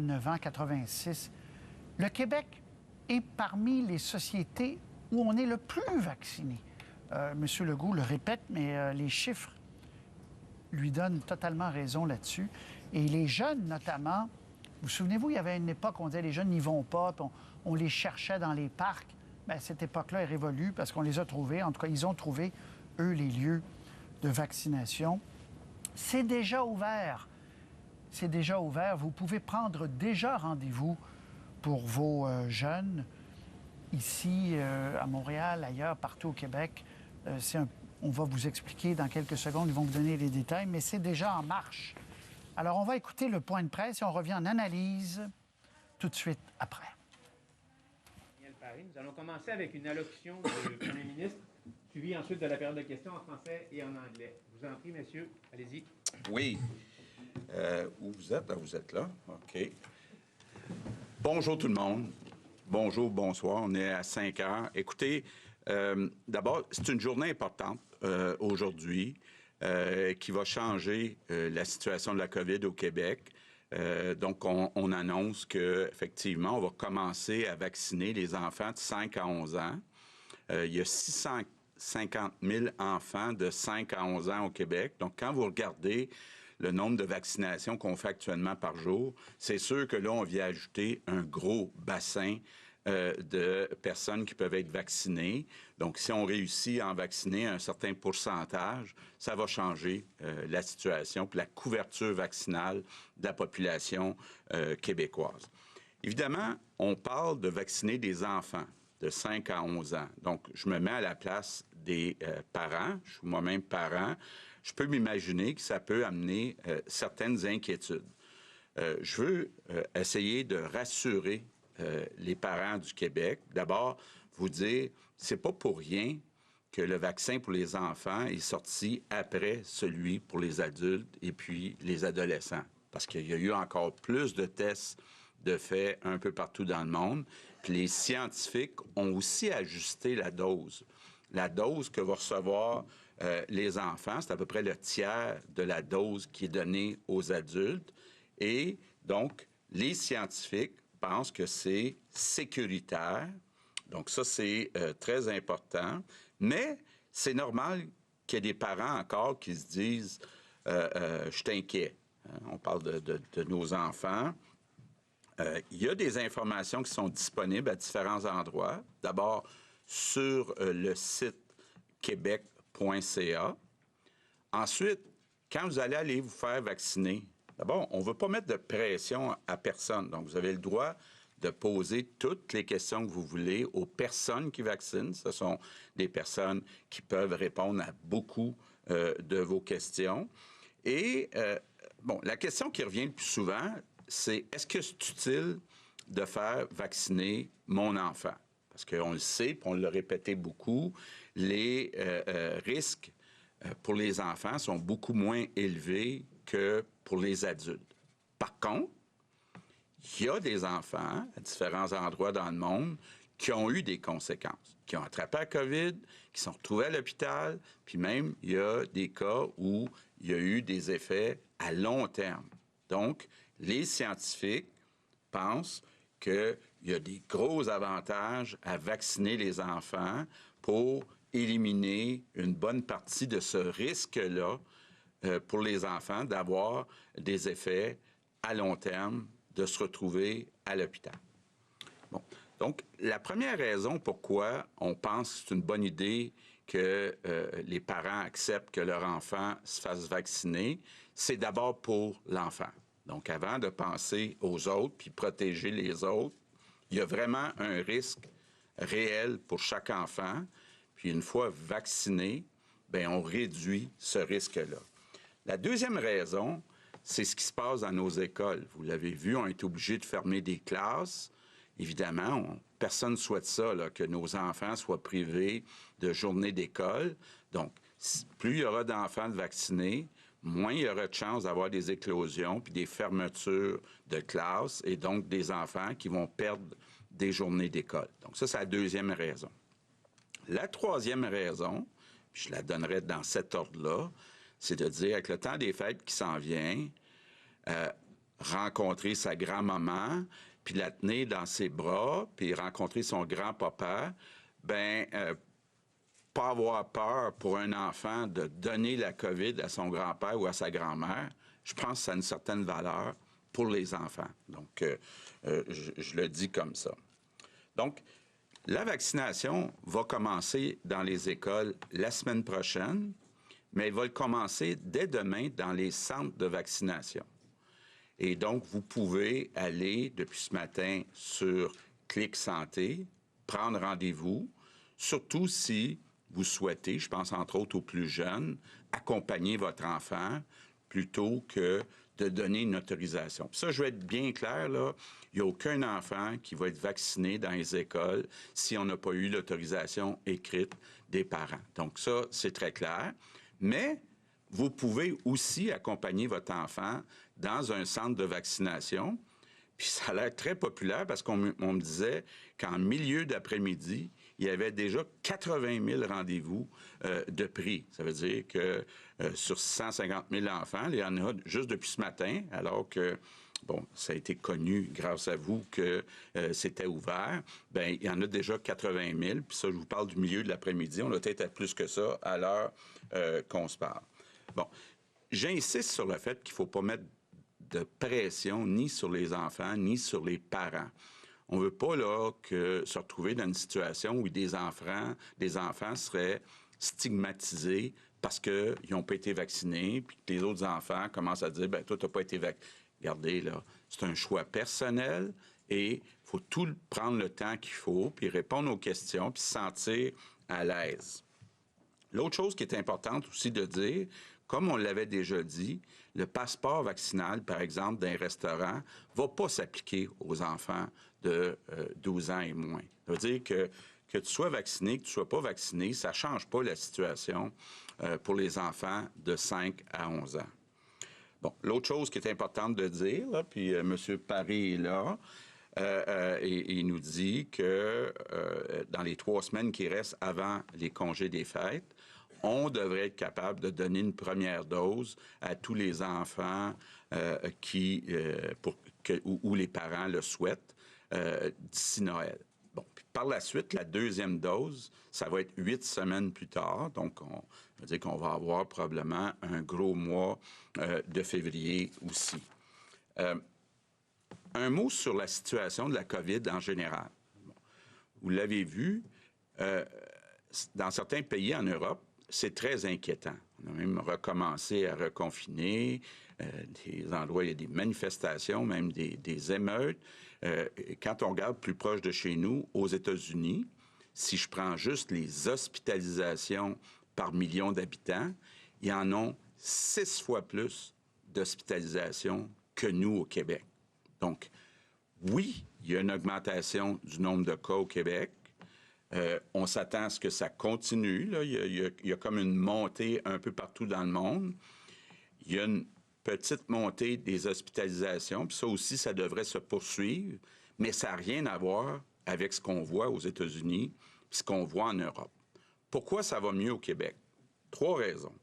49 ans, 86. Le Québec est parmi les sociétés où on est le plus vacciné. M. Legault le répète, mais les chiffres lui donnent totalement raison là-dessus. Et les jeunes, notamment, vous souvenez-vous, il y avait une époque où on disait les jeunes n'y vont pas, puis on les cherchait dans les parcs. Bien, cette époque-là est révolue parce qu'on les a trouvés. En tout cas, ils ont trouvé, eux, les lieux de vaccination. C'est déjà ouvert. C'est déjà ouvert. Vous pouvez prendre déjà rendez-vous pour vos jeunes, ici, à Montréal, ailleurs, partout au Québec. On va vous expliquer dans quelques secondes, ils vont vous donner les détails, mais c'est déjà en marche. Alors, on va écouter le point de presse et on revient en analyse tout de suite après. Nous allons commencer avec une allocution du Premier ministre, suivie ensuite de la période de questions en français et en anglais. Je vous en prie, messieurs, allez-y. Oui. Où vous êtes? Vous êtes là? OK. Bonjour tout le monde. Bonjour, bonsoir. On est à 5 heures. Écoutez, d'abord, c'est une journée importante aujourd'hui qui va changer la situation de la COVID au Québec. Donc, on annonce qu'effectivement, on va commencer à vacciner les enfants de 5 à 11 ans. Il y a 650 000 enfants de 5 à 11 ans au Québec. Donc, quand vous regardez le nombre de vaccinations qu'on fait actuellement par jour, c'est sûr que là, on vient ajouter un gros bassin de personnes qui peuvent être vaccinées. Donc, si on réussit à en vacciner un certain pourcentage, ça va changer la situation puis la couverture vaccinale de la population québécoise. Évidemment, on parle de vacciner des enfants de 5 à 11 ans. Donc, je me mets à la place des parents. Je suis moi-même parent. Je peux m'imaginer que ça peut amener certaines inquiétudes. Je veux essayer de rassurer les parents du Québec. D'abord, vous dire, c'est pas pour rien que le vaccin pour les enfants est sorti après celui pour les adultes et puis les adolescents. Parce qu'il y a eu encore plus de tests de fait un peu partout dans le monde. Puis les scientifiques ont aussi ajusté la dose. La dose que vont recevoir les enfants, c'est à peu près le tiers de la dose qui est donnée aux adultes. Et donc, les scientifiques pensent que c'est sécuritaire. Donc ça, c'est très important. Mais c'est normal qu'il y ait des parents encore qui se disent « je suis inquiet ». On parle de nos enfants. Il y a des informations qui sont disponibles à différents endroits. D'abord, sur le site québec.ca. Ensuite, quand vous allez vous faire vacciner, d'abord, on ne veut pas mettre de pression à personne. Donc, vous avez le droit de poser toutes les questions que vous voulez aux personnes qui vaccinent. Ce sont des personnes qui peuvent répondre à beaucoup de vos questions. Et, la question qui revient le plus souvent, c'est est-ce que c'est utile de faire vacciner mon enfant? Parce qu'on le sait, puis on l'a répété beaucoup, les risques pour les enfants sont beaucoup moins élevés que pour les adultes. Par contre, il y a des enfants à différents endroits dans le monde qui ont eu des conséquences, qui ont attrapé la COVID, qui sont retrouvés à l'hôpital, puis même, il y a des cas où il y a eu des effets à long terme. Donc, les scientifiques pensent qu'il y a des gros avantages à vacciner les enfants pour éliminer une bonne partie de ce risque-là pour les enfants d'avoir des effets à long terme, de se retrouver à l'hôpital. Bon. Donc, la première raison pourquoi on pense que c'est une bonne idée que les parents acceptent que leur enfant se fasse vacciner, c'est d'abord pour l'enfant. Donc, avant de penser aux autres puis protéger les autres, il y a vraiment un risque réel pour chaque enfant. Puis, une fois vacciné, bien, on réduit ce risque-là. La deuxième raison, c'est ce qui se passe dans nos écoles. Vous l'avez vu, on est obligé de fermer des classes. Évidemment, personne ne souhaite ça, là, que nos enfants soient privés de journées d'école. Donc, plus il y aura d'enfants vaccinés, moins il y aura de chances d'avoir des éclosions puis des fermetures de classes et donc des enfants qui vont perdre des journées d'école. Donc, ça, c'est la deuxième raison. La troisième raison, puis je la donnerai dans cet ordre-là, c'est de dire, avec le temps des fêtes qui s'en vient, rencontrer sa grand-maman, puis la tenir dans ses bras, puis rencontrer son grand-papa, pas avoir peur pour un enfant de donner la COVID à son grand-père ou à sa grand-mère, je pense que ça a une certaine valeur pour les enfants. Donc, je le dis comme ça. Donc, la vaccination va commencer dans les écoles la semaine prochaine, mais elle va commencer dès demain dans les centres de vaccination. Et donc, vous pouvez aller depuis ce matin sur Clic Santé, prendre rendez-vous, surtout si vous souhaitez, je pense entre autres aux plus jeunes, accompagner votre enfant plutôt que de donner une autorisation. Puis ça, je vais être bien clair, là, il n'y a aucun enfant qui va être vacciné dans les écoles si on n'a pas eu l'autorisation écrite des parents. Donc ça, c'est très clair. Mais vous pouvez aussi accompagner votre enfant dans un centre de vaccination. Puis ça a l'air très populaire parce qu'on me disait qu'en milieu d'après-midi, il y avait déjà 80 000 rendez-vous de pris. Ça veut dire que sur 150 000 enfants, il y en a juste depuis ce matin, alors que, bon, ça a été connu grâce à vous que c'était ouvert. Bien, il y en a déjà 80 000. Puis ça, je vous parle du milieu de l'après-midi. On a peut-être à plus que ça à l'heure qu'on se parle. Bon, j'insiste sur le fait qu'il ne faut pas mettre de pression ni sur les enfants, ni sur les parents. On ne veut pas là, se retrouver dans une situation où des enfants seraient stigmatisés parce qu'ils n'ont pas été vaccinés, puis que les autres enfants commencent à dire, bien, toi, tu n'as pas été vacciné. Regardez, là, c'est un choix personnel et il faut tout prendre le temps qu'il faut, puis répondre aux questions, puis se sentir à l'aise. L'autre chose qui est importante aussi de dire, comme on l'avait déjà dit, le passeport vaccinal, par exemple, d'un restaurant, ne va pas s'appliquer aux enfants de 12 ans et moins. Ça veut dire que tu sois vacciné, que tu ne sois pas vacciné, ça ne change pas la situation pour les enfants de 5 à 11 ans. Bon, l'autre chose qui est importante de dire, là, puis M. Paré est là, et il nous dit que dans les 3 semaines qui restent avant les congés des fêtes, on devrait être capable de donner une première dose à tous les enfants où les parents le souhaitent d'ici Noël. Bon, puis par la suite, la deuxième dose, ça va être 8 semaines plus tard. Donc, on veut dire qu'on va avoir probablement un gros mois de février aussi. Un mot sur la situation de la COVID en général. Bon, vous l'avez vu, dans certains pays en Europe, c'est très inquiétant. On a même recommencé à reconfiner. Des endroits, il y a des manifestations, même des émeutes. Quand on regarde plus proche de chez nous, aux États-Unis, si je prends juste les hospitalisations par million d'habitants, il y en a 6 fois plus d'hospitalisations que nous au Québec. Donc, oui, il y a une augmentation du nombre de cas au Québec. On s'attend à ce que ça continue. Là. Il y a comme une montée un peu partout dans le monde. Il y a une petite montée des hospitalisations, puis ça aussi, ça devrait se poursuivre, mais ça n'a rien à voir avec ce qu'on voit aux États-Unis puis ce qu'on voit en Europe. Pourquoi ça va mieux au Québec? 3 raisons.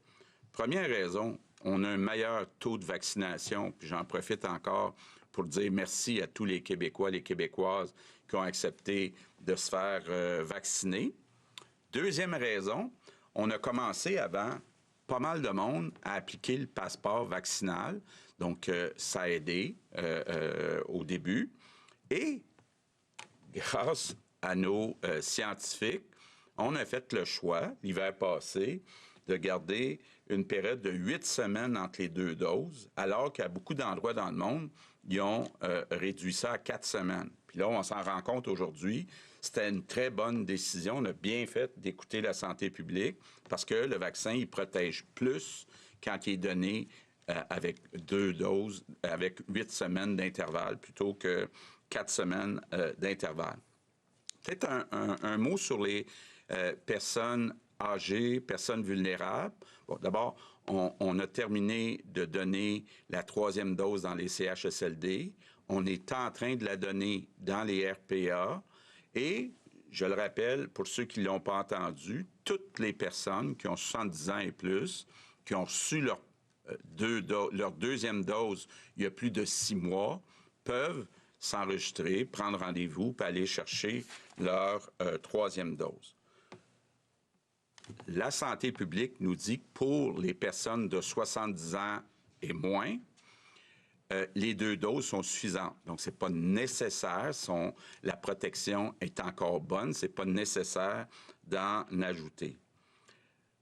Première raison, on a un meilleur taux de vaccination, puis j'en profite encore pour dire merci à tous les Québécois, les Québécoises qui ont accepté de se faire vacciner. Deuxième raison, on a commencé avant pas mal de monde à appliquer le passeport vaccinal. Donc, ça a aidé au début. Et grâce à nos scientifiques, on a fait le choix, l'hiver passé, de garder une période de 8 semaines entre les 2 doses, alors qu'à beaucoup d'endroits dans le monde, ils ont réduit ça à 4 semaines. Puis là, on s'en rend compte aujourd'hui, c'était une très bonne décision. On a bien fait d'écouter la santé publique parce que le vaccin, il protège plus quand il est donné avec 2 doses, avec 8 semaines d'intervalle plutôt que 4 semaines d'intervalle. Peut-être un mot sur les personnes âgées, personnes vulnérables. Bon, d'abord, on a terminé de donner la 3e dose dans les CHSLD. On est en train de la donner dans les RPA. Et, je le rappelle, pour ceux qui ne l'ont pas entendu, toutes les personnes qui ont 70 ans et plus, qui ont reçu leur leur deuxième dose il y a plus de 6 mois peuvent s'enregistrer, prendre rendez-vous, puis aller chercher leur troisième dose. La santé publique nous dit que pour les personnes de 70 ans et moins, les 2 doses sont suffisantes. Donc, ce n'est pas nécessaire. La protection est encore bonne. Ce n'est pas nécessaire d'en ajouter.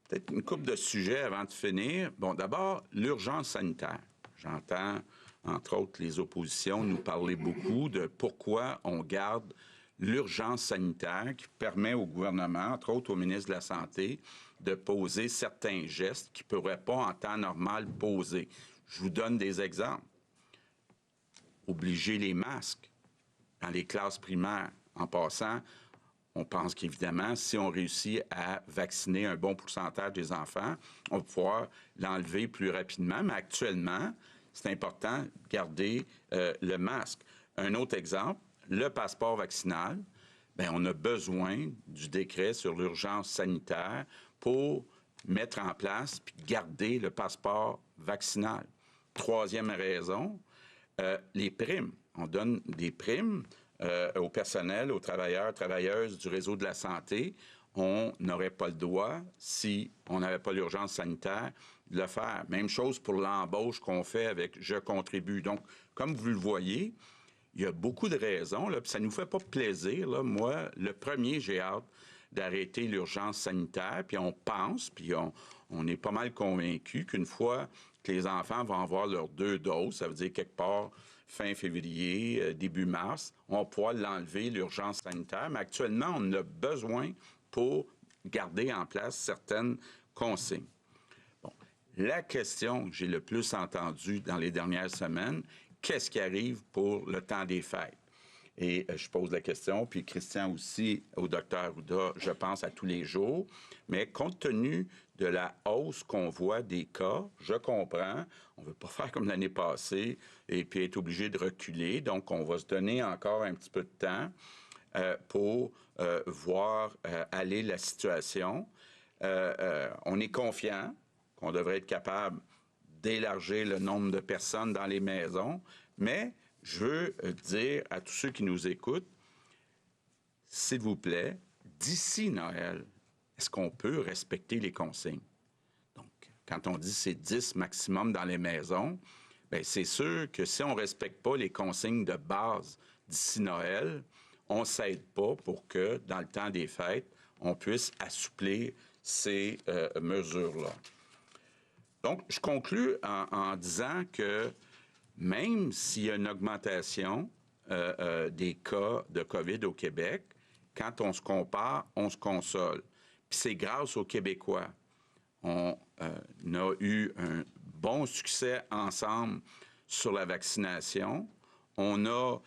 Peut-être une couple de sujets avant de finir. Bon, d'abord, l'urgence sanitaire. J'entends, entre autres, les oppositions nous parler beaucoup de pourquoi on garde l'urgence sanitaire qui permet au gouvernement, entre autres au ministre de la Santé, de poser certains gestes qu'il ne pourrait pas en temps normal poser. Je vous donne des exemples. Obliger les masques dans les classes primaires. En passant, on pense qu'évidemment, si on réussit à vacciner un bon pourcentage des enfants, on va pouvoir l'enlever plus rapidement. Mais actuellement, c'est important de garder le masque. Un autre exemple, le passeport vaccinal. Bien, on a besoin du décret sur l'urgence sanitaire pour mettre en place puis garder le passeport vaccinal. Troisième raison, les primes. On donne des primes au personnel, aux travailleurs, travailleuses du réseau de la santé. On n'aurait pas le droit, si on n'avait pas l'urgence sanitaire, de le faire. Même chose pour l'embauche qu'on fait avec « Je contribue ». Donc, comme vous le voyez, il y a beaucoup de raisons, là, puis ça ne nous fait pas plaisir. Là. Moi, le premier, j'ai hâte d'arrêter l'urgence sanitaire, puis on pense, puis on est pas mal convaincus qu'une fois que les enfants vont avoir leurs 2 doses, ça veut dire quelque part fin février, début mars, on va pouvoir l'enlever, l'urgence sanitaire, mais actuellement, on en a besoin pour garder en place certaines consignes. Bon. La question que j'ai le plus entendue dans les dernières semaines, qu'est-ce qui arrive pour le temps des fêtes? Et je pose la question, puis Christian aussi, au Dr Arruda, je pense à tous les jours. Mais compte tenu de la hausse qu'on voit des cas, je comprends, on ne veut pas faire comme l'année passée et puis être obligé de reculer. Donc, on va se donner encore un petit peu de temps pour voir aller la situation. On est confiant qu'on devrait être capable d'élargir le nombre de personnes dans les maisons, mais je veux dire à tous ceux qui nous écoutent, s'il vous plaît, d'ici Noël, est-ce qu'on peut respecter les consignes? Donc, quand on dit c'est 10 maximum dans les maisons, bien, c'est sûr que si on ne respecte pas les consignes de base d'ici Noël, on ne s'aide pas pour que, dans le temps des fêtes, on puisse assouplir ces mesures-là. Donc, je conclus en disant que même s'il y a une augmentation des cas de COVID au Québec, quand on se compare, on se console. Puis c'est grâce aux Québécois. On a eu un bon succès ensemble sur la vaccination. On a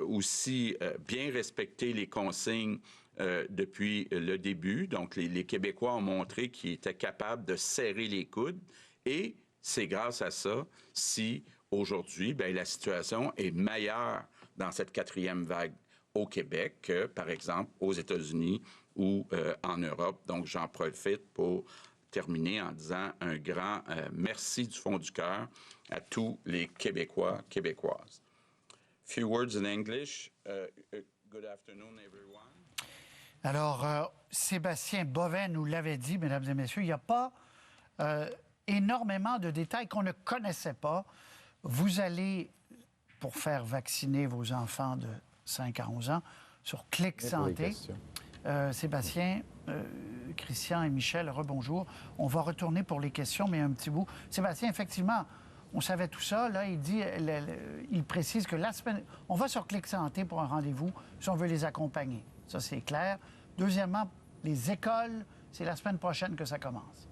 aussi bien respecté les consignes depuis le début. Donc, les Québécois ont montré qu'ils étaient capables de serrer les coudes. Et c'est grâce à ça si aujourd'hui, bien, la situation est meilleure dans cette 4e vague au Québec que, par exemple, aux États-Unis ou en Europe. Donc, j'en profite pour terminer en disant un grand merci du fond du cœur à tous les Québécois, Québécoises. Few words in English. Good afternoon, everyone. Alors, Sébastien Boivin nous l'avait dit, mesdames et messieurs, il n'y a pas énormément de détails qu'on ne connaissait pas. Vous allez, pour faire vacciner vos enfants de 5 à 11 ans, sur Clic Santé. Sébastien, Christian et Michel, rebonjour. On va retourner pour les questions, mais un petit bout. Sébastien, effectivement, on savait tout ça. Là, il dit, il précise que la semaine, on va sur Clic Santé pour un rendez-vous si on veut les accompagner. Ça, c'est clair. Deuxièmement, les écoles, c'est la semaine prochaine que ça commence.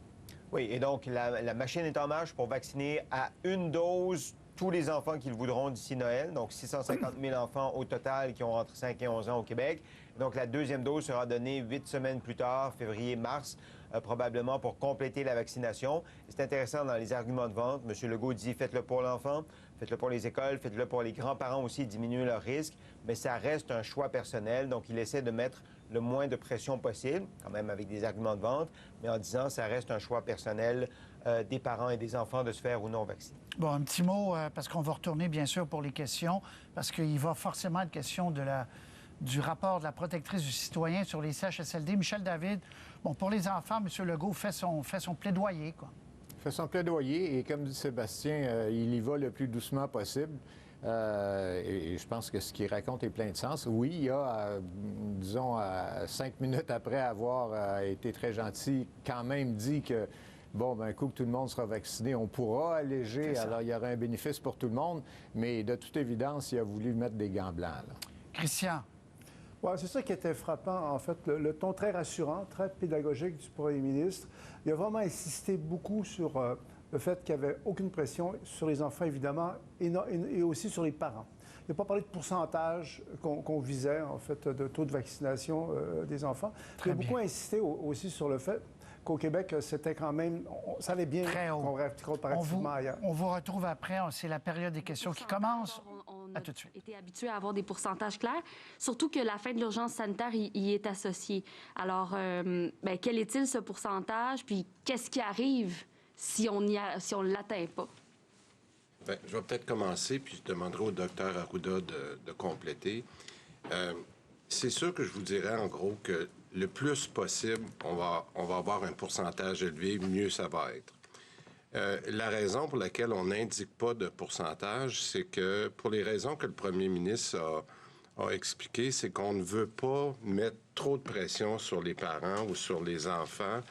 Oui, et donc la machine est en marche pour vacciner à 1 dose tous les enfants qui le voudront d'ici Noël. Donc, 650 000 enfants au total qui ont entre 5 et 11 ans au Québec. Donc, la deuxième dose sera donnée 8 semaines plus tard, février-mars, probablement pour compléter la vaccination. C'est intéressant dans les arguments de vente. M. Legault dit faites-le pour l'enfant, faites-le pour les écoles, faites-le pour les grands-parents aussi, diminuer leur risque. Mais ça reste un choix personnel. Donc, il essaie de mettre le moins de pression possible, quand même avec des arguments de vente, mais en disant ça reste un choix personnel des parents et des enfants de se faire ou non vacciner. Bon, un petit mot, parce qu'on va retourner bien sûr pour les questions, parce qu'il va forcément être question du rapport de la protectrice du citoyen sur les CHSLD. Michel David, bon, pour les enfants, M. Legault fait son plaidoyer, quoi. Fait son plaidoyer et comme dit Sébastien, il y va le plus doucement possible. Et je pense que ce qu'il raconte est plein de sens. Oui, il y a, disons, 5 minutes après avoir été très gentil, quand même dit que, bon, ben, un coup que tout le monde sera vacciné, on pourra alléger, alors il y aura un bénéfice pour tout le monde, mais de toute évidence, il a voulu mettre des gants blancs, là. Christian. Oui, c'est ça qui était frappant, en fait, le ton très rassurant, très pédagogique du premier ministre. Il a vraiment insisté beaucoup sur le fait qu'il n'y avait aucune pression sur les enfants, évidemment, et aussi sur les parents. Il n'a pas parlé de pourcentage qu'on visait, en fait, de taux de vaccination des enfants. Il a beaucoup insisté aussi sur le fait qu'au Québec, c'était quand même... Ça allait bien comparativement ailleurs. On vous retrouve après. C'est la période des questions qui commence. On a été habitué à avoir des pourcentages clairs, surtout que la fin de l'urgence sanitaire y est associée. Alors, quel est-il ce pourcentage? Puis, qu'est-ce qui arrive si on ne l'atteint pas? Bien, je vais peut-être commencer, puis je demanderai au docteur Arruda de compléter. C'est sûr que je vous dirais, en gros, que le plus possible, on va avoir un pourcentage élevé, mieux ça va être. La raison pour laquelle on n'indique pas de pourcentage, c'est que pour les raisons que le premier ministre a expliquées, c'est qu'on ne veut pas mettre trop de pression sur les parents ou sur les enfants.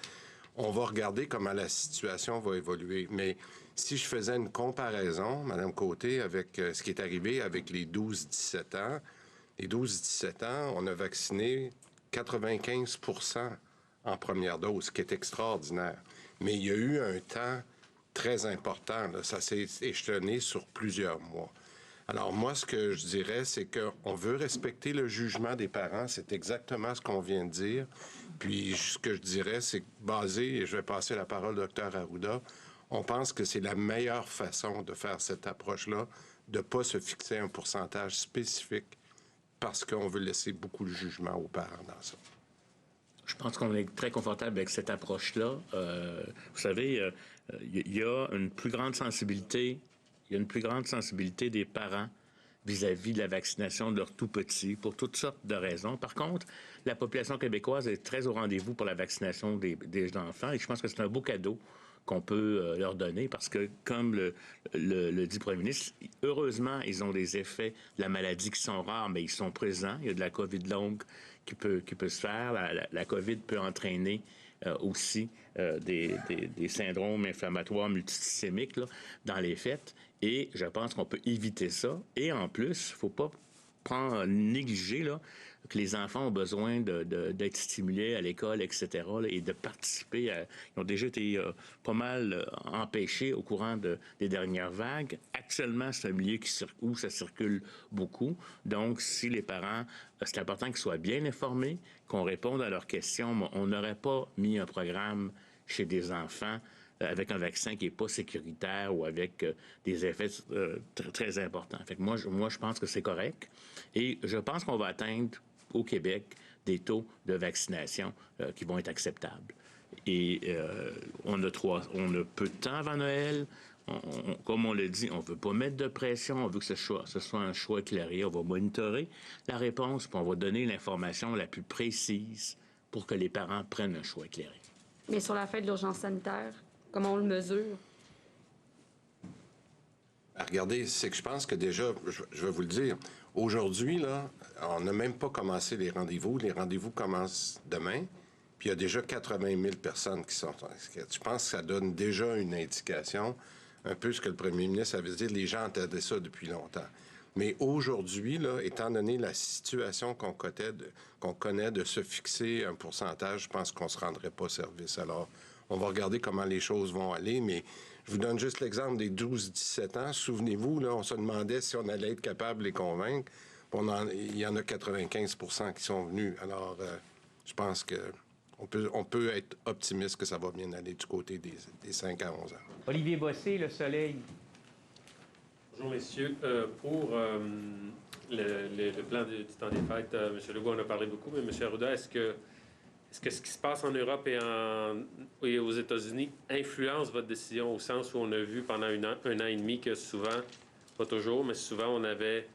On va regarder comment la situation va évoluer. Mais si je faisais une comparaison, Mme Côté, avec ce qui est arrivé avec les 12-17 ans, les 12-17 ans, on a vacciné 95 % en première dose, ce qui est extraordinaire. Mais il y a eu un temps très important, là. Ça s'est échelonné sur plusieurs mois. Alors moi, ce que je dirais, c'est qu'on veut respecter le jugement des parents. C'est exactement ce qu'on vient de dire. Puis ce que je dirais, c'est basé, et je vais passer la parole au Dr Arruda, on pense que c'est la meilleure façon de faire cette approche-là, de ne pas se fixer un pourcentage spécifique parce qu'on veut laisser beaucoup le jugement aux parents dans ça. Je pense qu'on est très confortable avec cette approche-là. Vous savez, il y a une plus grande sensibilité. Il y a une plus grande sensibilité des parents vis-à-vis de la vaccination de leurs tout-petits pour toutes sortes de raisons. Par contre, la population québécoise est très au rendez-vous pour la vaccination des enfants et je pense que c'est un beau cadeau qu'on peut leur donner parce que, comme le dit le premier ministre, heureusement, ils ont des effets de la maladie qui sont rares, mais ils sont présents. Il y a de la COVID longue qui peut se faire. La COVID peut entraîner aussi des syndromes inflammatoires multisystémiques là, dans les faits. Et je pense qu'on peut éviter ça. Et en plus, il ne faut pas négliger là, que les enfants ont besoin d'être stimulés à l'école, etc., là, et de participer. Ils ont déjà été pas mal empêchés au courant des dernières vagues. Actuellement, c'est un milieu où ça circule beaucoup. Donc, si les parents, c'est important qu'ils soient bien informés, qu'on réponde à leurs questions. On n'aurait pas mis un programme chez des enfants avec un vaccin qui n'est pas sécuritaire ou avec des effets très importants. Fait que moi, je pense que c'est correct. Et je pense qu'on va atteindre au Québec des taux de vaccination qui vont être acceptables. Et on a peu de temps avant Noël. Comme on l'a dit, on ne veut pas mettre de pression. On veut que ce soit un choix éclairé. On va monitorer la réponse, puis on va donner l'information la plus précise pour que les parents prennent un choix éclairé. Mais sur la fin de l'urgence sanitaire, comment on le mesure? Regardez, c'est que je pense que déjà, je vais vous le dire, aujourd'hui, là, on n'a même pas commencé les rendez-vous. Les rendez-vous commencent demain, puis il y a déjà 80 000 personnes qui sont inscrites. Je pense que ça donne déjà une indication, un peu ce que le premier ministre avait dit, les gens attendaient ça depuis longtemps. Mais aujourd'hui, là, étant donné la situation qu'on connaît de se fixer un pourcentage, je pense qu'on ne se rendrait pas service. Alors, on va regarder comment les choses vont aller, mais je vous donne juste l'exemple des 12-17 ans. Souvenez-vous, là, on se demandait si on allait être capable de les convaincre. Il y en a 95 % qui sont venus. Alors, je pense qu'on peut être optimiste que ça va bien aller du côté des 5 à 11 ans. Olivier Bossé, Le Soleil. Bonjour, messieurs. Pour le plan du temps des fêtes, M. Legault en a parlé beaucoup, mais M. Arruda, est-ce est-ce que ce qui se passe en Europe et aux États-Unis influence votre décision au sens où on a vu pendant un an et demi que souvent, pas toujours, mais souvent on avait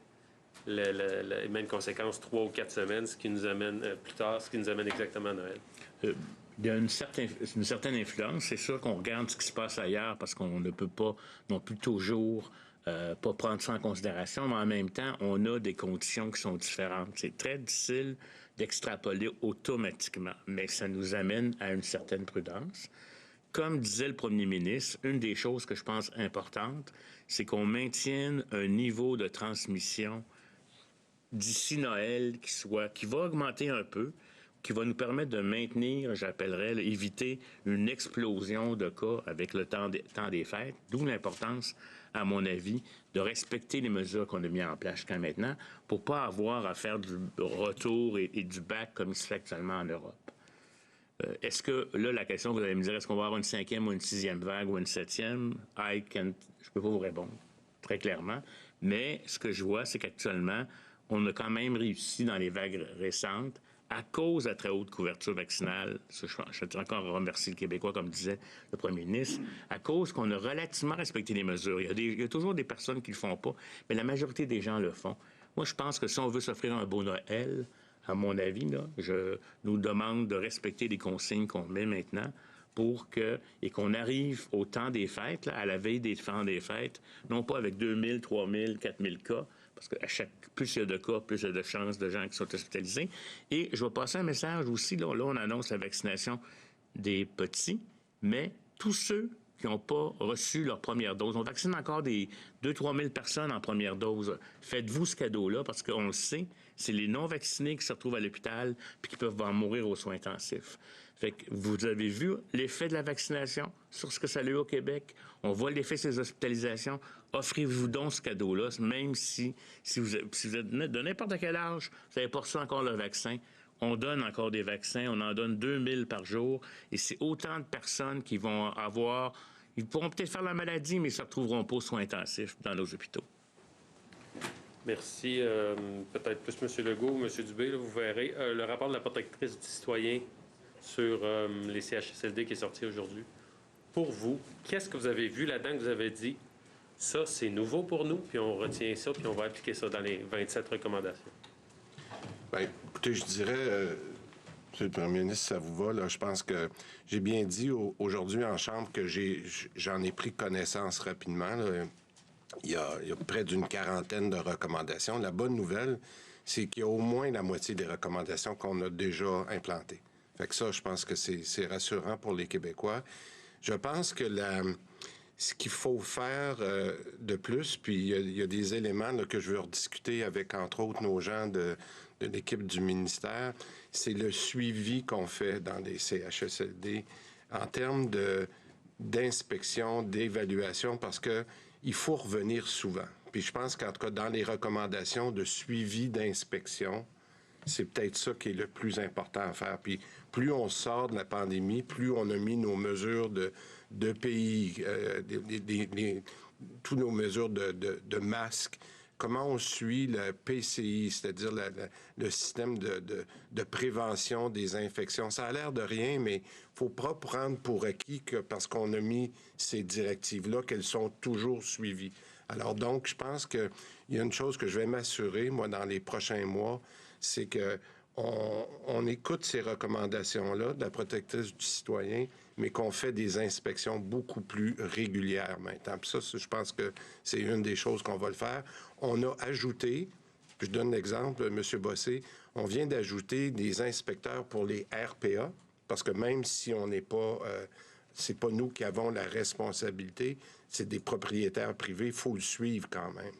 les mêmes conséquences 3 ou 4 semaines, ce qui nous amène plus tard, ce qui nous amène exactement à Noël? Il y a une certaine influence. C'est sûr qu'on regarde ce qui se passe ailleurs parce qu'on ne peut pas non plus toujours pas prendre ça en considération, mais en même temps, on a des conditions qui sont différentes. C'est très difficile d'extrapoler automatiquement, mais ça nous amène à une certaine prudence. Comme disait le premier ministre, une des choses que je pense importantes, c'est qu'on maintienne un niveau de transmission d'ici Noël qui va augmenter un peu, qui va nous permettre de maintenir, j'appellerais, éviter une explosion de cas avec le temps des fêtes, d'où l'importance, à mon avis, de respecter les mesures qu'on a mises en place jusqu'à maintenant pour ne pas avoir à faire du retour et du back comme il se fait actuellement en Europe. Est-ce que, là, la question, vous allez me dire, est-ce qu'on va avoir une 5e ou une 6e vague ou une 7e? Je ne peux pas vous répondre très clairement, mais ce que je vois, c'est qu'actuellement, on a quand même réussi dans les vagues récentes à cause de la très haute couverture vaccinale, je tiens encore à remercier le Québécois, comme disait le premier ministre, à cause qu'on a relativement respecté les mesures. Il y a toujours des personnes qui ne le font pas, mais la majorité des gens le font. Moi, je pense que si on veut s'offrir un beau Noël, à mon avis, là, je nous demande de respecter les consignes qu'on met maintenant et qu'on arrive au temps des fêtes, là, à la veille des temps des fêtes, non pas avec 2000, 3000, 4000 cas, parce que plus il y a de cas, plus il y a de chances de gens qui sont hospitalisés. Et je vais passer un message aussi. Là, on annonce la vaccination des petits, mais tous ceux qui n'ont pas reçu leur première dose. On vaccine encore des 2-3 000 personnes en première dose. Faites-vous ce cadeau-là, parce qu'on le sait, c'est les non-vaccinés qui se retrouvent à l'hôpital puis qui peuvent en mourir aux soins intensifs. Fait que vous avez vu l'effet de la vaccination sur ce que ça a eu au Québec. On voit l'effet de ces hospitalisations. Offrez-vous donc ce cadeau-là, même si vous êtes de n'importe quel âge, vous n'avez pas reçu encore le vaccin. On donne encore des vaccins, on en donne 2000 par jour, et c'est autant de personnes qui vont avoir... Ils pourront peut-être faire la maladie, mais ils ne se retrouveront pas aux soins intensifs dans nos hôpitaux. Merci. Peut-être plus M. Legault ou M. Dubé, là, vous verrez. Le rapport de la protectrice du citoyen sur les CHSLD qui est sorti aujourd'hui. Pour vous, qu'est-ce que vous avez vu là-dedans que vous avez dit? Ça, c'est nouveau pour nous, puis on retient ça, puis on va appliquer ça dans les 27 recommandations. Bien, écoutez, je dirais, Monsieur le Premier ministre, ça vous va, là, je pense que j'ai bien dit aujourd'hui en Chambre que j'en ai pris connaissance rapidement, là. Il y a près d'une 40aine de recommandations. La bonne nouvelle, c'est qu'il y a au moins la moitié des recommandations qu'on a déjà implantées. Fait que ça, je pense que c'est rassurant pour les Québécois. Je pense que ce qu'il faut faire de plus, puis il y a des éléments là, que je veux rediscuter avec, entre autres, nos gens de l'équipe du ministère, c'est le suivi qu'on fait dans les CHSLD en termes d'inspection, d'évaluation, parce que il faut revenir souvent. Puis je pense qu'en tout cas, dans les recommandations de suivi d'inspection, c'est peut-être ça qui est le plus important à faire. Puis plus on sort de la pandémie, plus on a mis nos mesures de pays, toutes nos mesures de masques, comment on suit le PCI, c'est-à-dire le système de prévention des infections. Ça a l'air de rien, mais il ne faut pas prendre pour acquis que parce qu'on a mis ces directives-là, qu'elles sont toujours suivies. Alors donc, je pense qu'il y a une chose que je vais m'assurer, moi, dans les prochains mois, c'est que on écoute ces recommandations-là de la protectrice du citoyen, mais qu'on fait des inspections beaucoup plus régulières maintenant. Puis ça, je pense que c'est une des choses qu'on va le faire. On a ajouté, puis je donne l'exemple, M. Bossé, on vient d'ajouter des inspecteurs pour les RPA, parce que même si on n'est pas... c'est pas nous qui avons la responsabilité, c'est des propriétaires privés, il faut le suivre quand même.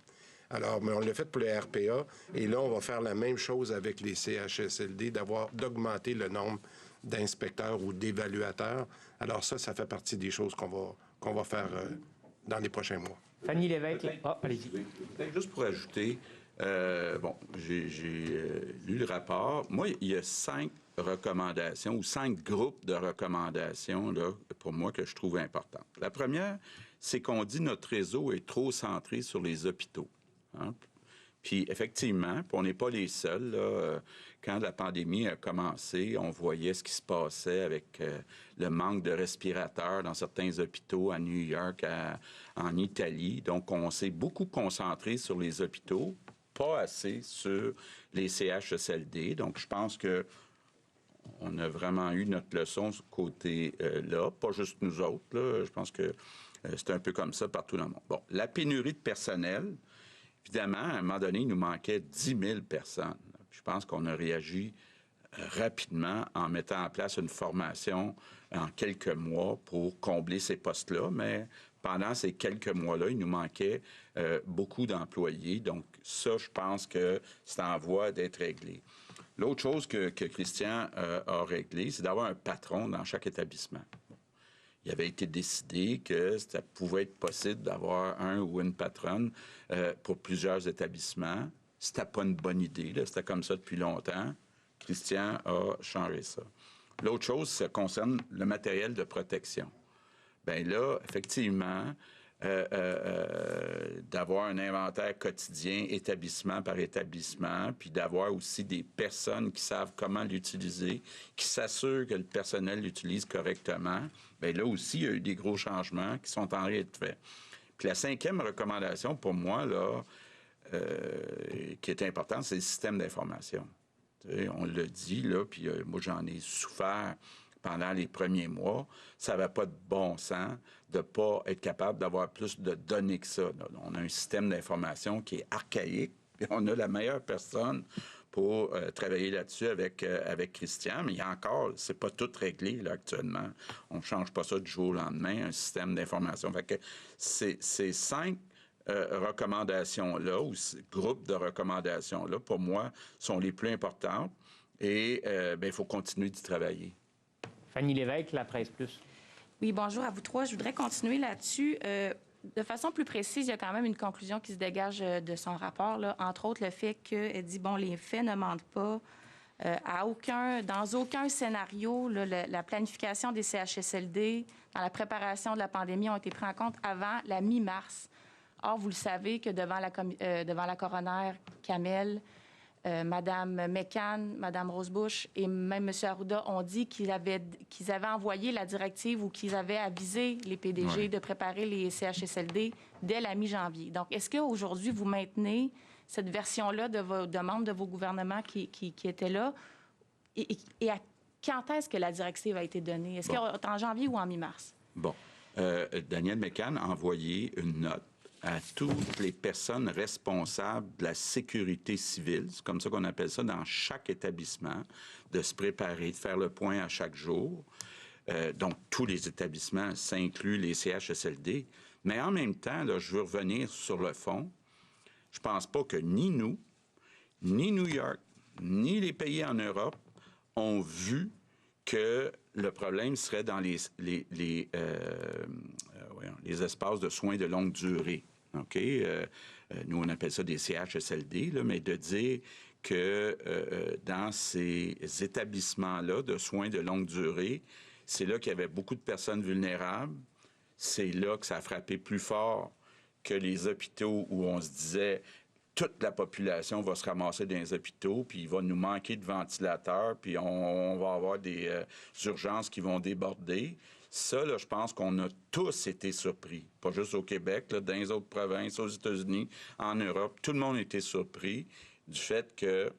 Alors, mais on l'a fait pour les RPA, et là, on va faire la même chose avec les CHSLD, d'augmenter le nombre d'inspecteurs ou d'évaluateurs. Alors ça fait partie des choses qu'on va faire dans les prochains mois. Fanny Lévesque, allez-y. Juste pour ajouter, j'ai lu le rapport. Moi, il y a 5 recommandations ou 5 groupes de recommandations, là, pour moi, que je trouve importantes. La première, c'est qu'on dit que notre réseau est trop centré sur les hôpitaux. Hein? Puis effectivement, puis on n'est pas les seuls. Là, quand la pandémie a commencé, on voyait ce qui se passait avec le manque de respirateurs dans certains hôpitaux à New York, en Italie. Donc, on s'est beaucoup concentré sur les hôpitaux, pas assez sur les CHSLD. Donc, je pense que on a vraiment eu notre leçon ce côté-là, pas juste nous autres. Là. Je pense que c'est un peu comme ça partout dans le monde. Bon, la pénurie de personnel, évidemment, à un moment donné, il nous manquait 10 000 personnes. Je pense qu'on a réagi rapidement en mettant en place une formation en quelques mois pour combler ces postes-là, mais pendant ces quelques mois-là, il nous manquait beaucoup d'employés. Donc ça, je pense que c'est en voie d'être réglé. L'autre chose que Christian a réglé, c'est d'avoir un patron dans chaque établissement. Il avait été décidé que ça pouvait être possible d'avoir un ou une patronne pour plusieurs établissements. C'était pas une bonne idée, là. C'était comme ça depuis longtemps. Christian a changé ça. L'autre chose, ça concerne le matériel de protection. Bien là, effectivement, d'avoir un inventaire quotidien, établissement par établissement, puis d'avoir aussi des personnes qui savent comment l'utiliser, qui s'assurent que le personnel l'utilise correctement. Bien là aussi, il y a eu des gros changements qui sont en train d'être faits. Puis la 5e recommandation, pour moi, là, qui est importante, c'est le système d'information. On l'a dit, là, puis moi, j'en ai souffert pendant les premiers mois. Ça n'avait pas de bon sens de ne pas être capable d'avoir plus de données que ça. Là. On a un système d'information qui est archaïque, et on a la meilleure personne pour travailler là-dessus avec Christian, mais il y a encore, c'est pas tout réglé là, actuellement. On ne change pas ça du jour au lendemain, un système d'information. Fait que ces 5 recommandations-là, ou groupes de recommandations-là, pour moi, sont les plus importantes. Et il faut continuer d'y travailler. Fanny Lévesque, La Presse Plus. Oui, bonjour à vous trois. Je voudrais continuer là-dessus. De façon plus précise, il y a quand même une conclusion qui se dégage de son rapport, là. Entre autres, le fait qu'elle dit, bon, les faits ne mentent pas. Dans aucun scénario, là, la planification des CHSLD dans la préparation de la pandémie ont été pris en compte avant la mi-mars. Or, vous le savez que devant la coroner Kamel, Mme McCann, Mme Rosebush et même M. Arruda ont dit qu'ils avaient envoyé la directive ou qu'ils avaient avisé les PDG de préparer les CHSLD dès la mi-janvier. Donc, est-ce qu'aujourd'hui, vous maintenez cette version-là de membres de vos gouvernements qui étaient là? Et quand est-ce que la directive a été donnée? Est-ce qu'elle est en janvier ou en mi-mars? Bon. Daniel McCann a envoyé une note à toutes les personnes responsables de la sécurité civile, c'est comme ça qu'on appelle ça, dans chaque établissement, de se préparer, de faire le point à chaque jour. Donc, tous les établissements, ça inclut les CHSLD. Mais en même temps, là, je veux revenir sur le fond. Je pense pas que ni nous, ni New York, ni les pays en Europe ont vu que le problème serait dans les espaces de soins de longue durée. OK? Nous, on appelle ça des CHSLD, là, mais de dire que dans ces établissements-là de soins de longue durée, c'est là qu'il y avait beaucoup de personnes vulnérables. C'est là que ça a frappé plus fort que les hôpitaux où on se disait toute la population va se ramasser dans les hôpitaux, puis il va nous manquer de ventilateurs, puis on va avoir des urgences qui vont déborder. Ça, là, je pense qu'on a tous été surpris. Pas juste au Québec, là, dans les autres provinces, aux États-Unis, en Europe. Tout le monde a été surpris du fait que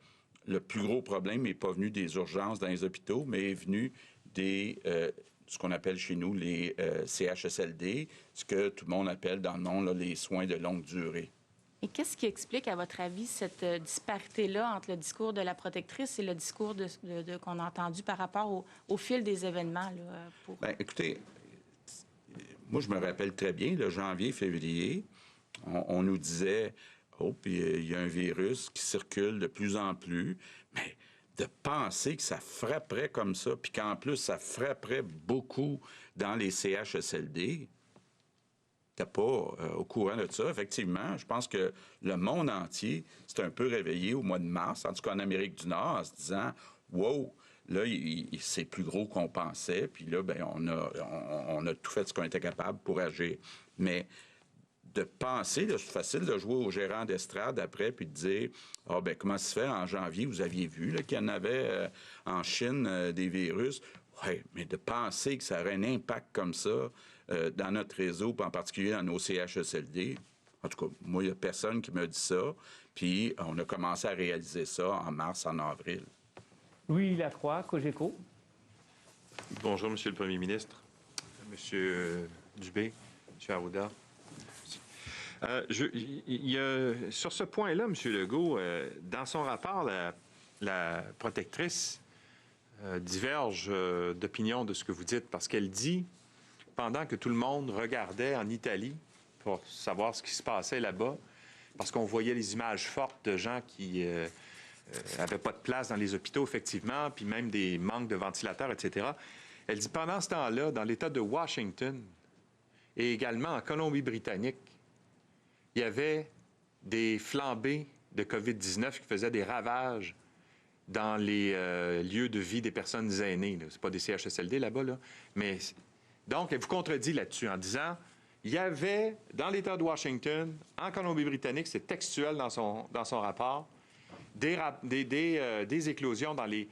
le plus gros problème n'est pas venu des urgences dans les hôpitaux, mais est venu des ce qu'on appelle chez nous les CHSLD, ce que tout le monde appelle dans le monde là, les soins de longue durée. Et qu'est-ce qui explique, à votre avis, cette disparité-là entre le discours de la protectrice et le discours qu'on a entendu par rapport au fil des événements? Là, Bien, écoutez, moi, je me rappelle très bien, le janvier, février, on nous disait, puis il y a un virus qui circule de plus en plus, mais de penser que ça frapperait comme ça, puis qu'en plus, ça frapperait beaucoup dans les CHSLD, pas au courant de ça. Effectivement, je pense que le monde entier s'est un peu réveillé au mois de mars, en tout cas en Amérique du Nord, en se disant « Wow, là, c'est plus gros qu'on pensait. » Puis là, bien, on a tout fait ce qu'on était capable pour agir. Mais de penser, là, c'est facile de jouer au gérant d'estrade après, puis de dire, ah ben comment ça se fait, en janvier, vous aviez vu là, qu'il y en avait en Chine des virus. Oui, mais de penser que ça aurait un impact comme ça dans notre réseau, puis en particulier dans nos CHSLD, en tout cas, moi, il n'y a personne qui m'a dit ça, puis on a commencé à réaliser ça en mars, en avril. Louis Lacroix, Cogeco. Bonjour, Monsieur le Premier ministre, Monsieur Dubé, Monsieur Arruda. Sur ce point-là, M. Legault, dans son rapport, la protectrice diverge d'opinion de ce que vous dites, parce qu'elle dit, pendant que tout le monde regardait en Italie pour savoir ce qui se passait là-bas, parce qu'on voyait les images fortes de gens qui n'avaient pas de place dans les hôpitaux, effectivement, puis même des manques de ventilateurs, etc. Elle dit, pendant ce temps-là, dans l'État de Washington et également en Colombie-Britannique, il y avait des flambées de COVID-19 qui faisaient des ravages dans les lieux de vie des personnes aînées. Ce n'est pas des CHSLD là-bas, là. Mais donc, elle vous contredit là-dessus en disant, il y avait, dans l'État de Washington, en Colombie-Britannique, c'est textuel dans son rapport, des éclosions dans les...